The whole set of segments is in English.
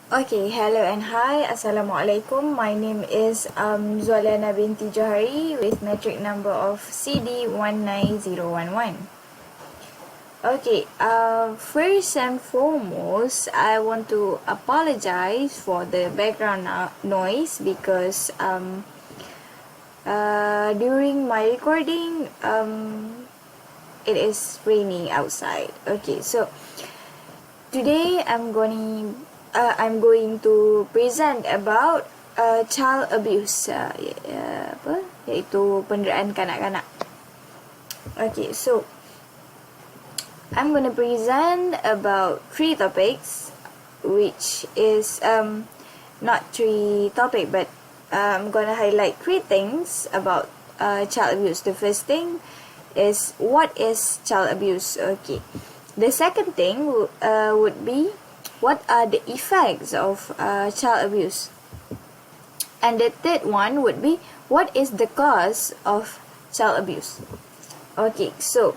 Okay, hello and hi, Assalamualaikum. My name is Zualiana binti Johari with metric number of CD19011. Okay, first and foremost, I want to apologize for the background noise because during my recording, it is raining outside. Okay, so today I'm going to present about child abuse, iaitu penderaan kanak-kanak. Okay, so I'm going to present about 3 topics, which is not 3 topics, but I'm going to highlight 3 things about child abuse. The first thing is, what is child abuse? Okay. The second thing would be, what are the effects of child abuse? And the third one would be, what is the cause of child abuse? Okay, so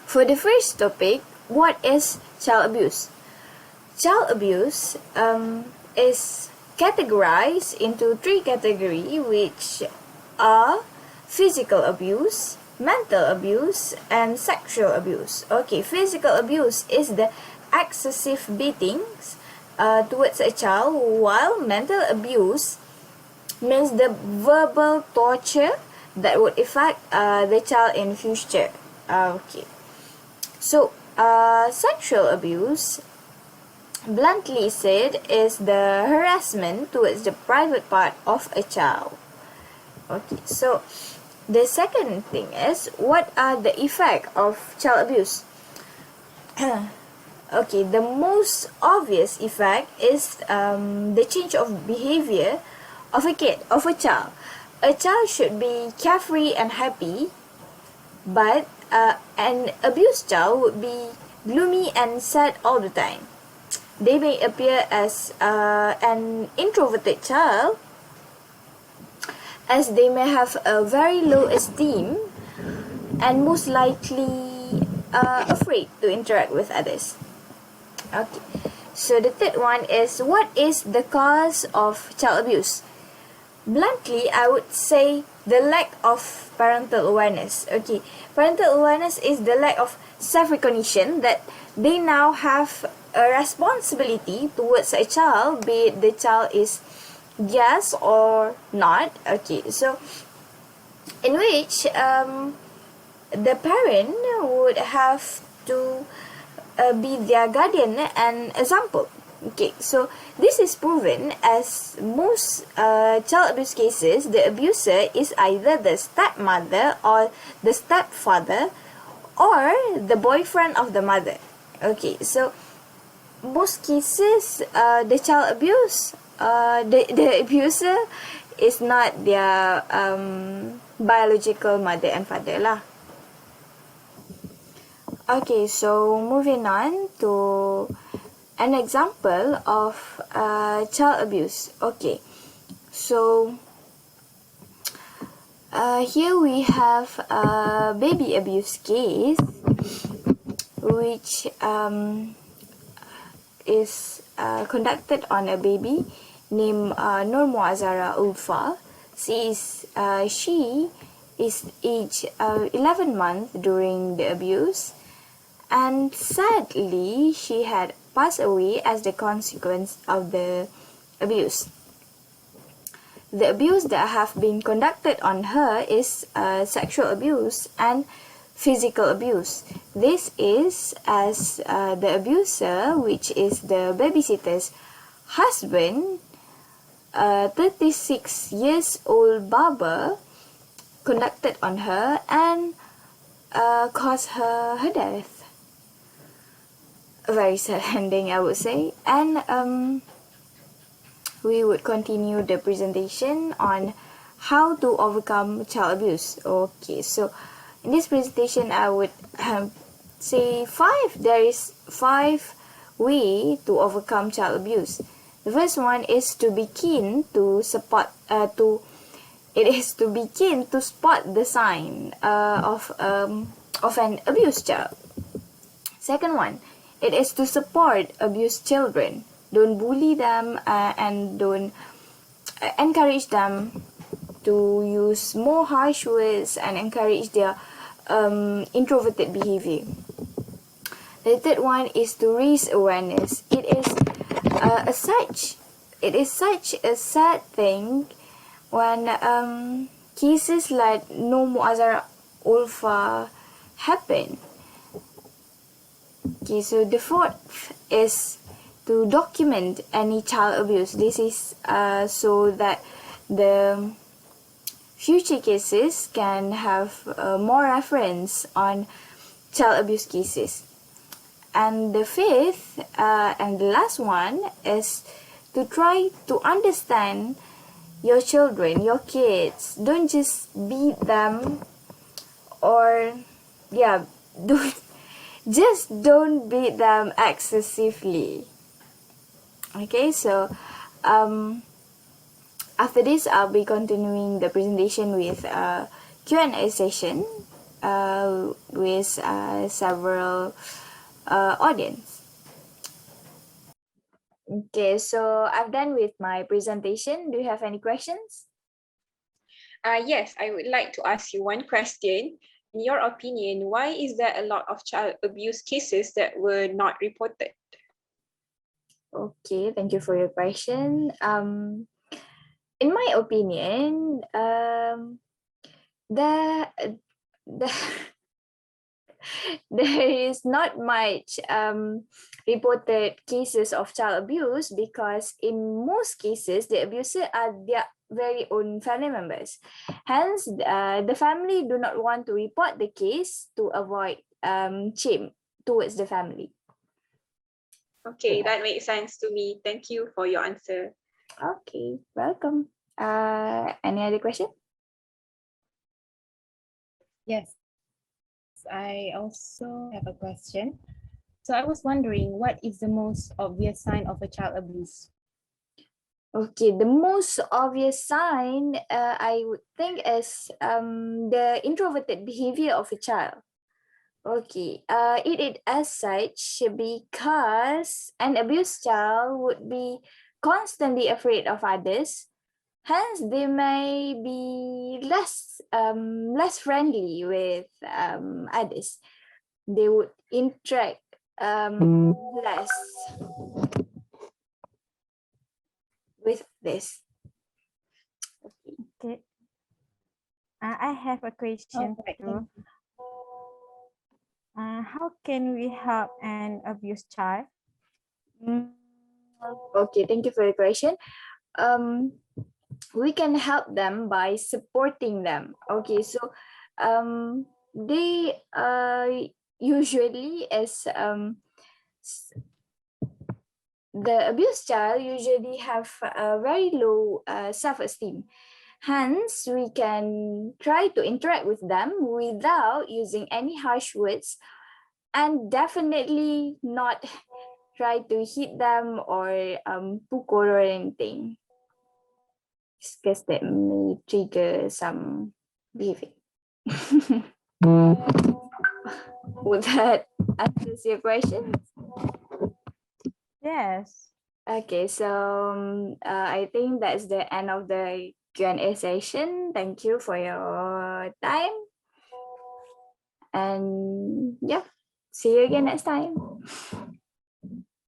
for the first topic, what is child abuse? Child abuse is categorized into 3 categories, which are physical abuse, mental abuse, and sexual abuse. Okay, physical abuse is the excessive beatings towards a child, while mental abuse means the verbal torture that would affect the child in future. Okay, so sexual abuse, bluntly said, is the harassment towards the private part of a child. Okay, so the second thing is, what are the effects of child abuse? Okay, the most obvious effect is the change of behavior of a child. A child should be carefree and happy, but an abused child would be gloomy and sad all the time. They may appear as an introverted child, as they may have a very low esteem and most likely afraid to interact with others. Okay, so the third one is, what is the cause of child abuse? Bluntly, I would say the lack of parental awareness. Okay, parental awareness is the lack of self-recognition that they now have a responsibility towards a child, be it the child is yes or not. Okay, so in which the parent would have to be their guardian and example. Okay, so this is proven as most child abuse cases, the abuser is either the stepmother or the stepfather or the boyfriend of the mother. Okay, so most cases, the child abuse, the abuser is not their biological mother and father lah. Okay, so moving on to an example of child abuse. Okay, so here we have a baby abuse case, which is conducted on a baby named Nur Muazzara Ulfa. She is age 11 months during the abuse, and sadly she had passed away as the consequence of the abuse. The abuse that have been conducted on her is sexual abuse and physical abuse. This is as the abuser, which is the babysitter's husband, 36 years old barber, conducted on her and caused her death. A very sad ending, I would say. And we would continue the presentation on how to overcome child abuse. Okay, so in this presentation I would say there is 5 ways to overcome child abuse. The first one is to be keen to spot the sign of an abused child. Second one, it is to support abused children. don't bully them, and don't encourage them to use more harsh words and encourage their introverted behavior. The third one is to raise awareness. It is such a sad thing when cases like No Muazzara Ulfa happen. Okay, so the fourth is to document any child abuse. This is so that the future cases can have more reference on child abuse cases. And the fifth and the last one is to try to understand your children, your kids. Don't just beat them, or don't beat them excessively. Okay, so after this, I'll be continuing the presentation with Q&A session with several audience. Okay, so I'm done with my presentation. Do you have any questions? Yes, I would like to ask you one question. In your opinion, why is there a lot of child abuse cases that were not reported? Okay, thank you for your question. In my opinion, the there is not much reported cases of child abuse, because in most cases the abuser are their very own family members. Hence, the family do not want to report the case to avoid shame towards the family. Okay, that makes sense to me. Thank you for your answer. Okay, welcome. Any other question? Yes, I also have a question. So I was wondering, what is the most obvious sign of a child abuse? Okay, the most obvious sign I would think is the introverted behavior of a child. Okay, it is as such because an abused child would be constantly afraid of others. Hence, they may be less friendly with others. They would interact less with this. Okay. I have a question too. How can we help an abused child? Okay, thank you for your question. We can help them by supporting them. Okay, so they usually as the abused child usually have a very low self-esteem. Hence, we can try to interact with them without using any harsh words, and definitely not try to hit them or pukul or anything, because that may trigger some behavior. Would that answers your question? Yes. Okay, so I think that's the end of the Q&A session. Thank you for your time. And yeah, see you again next time.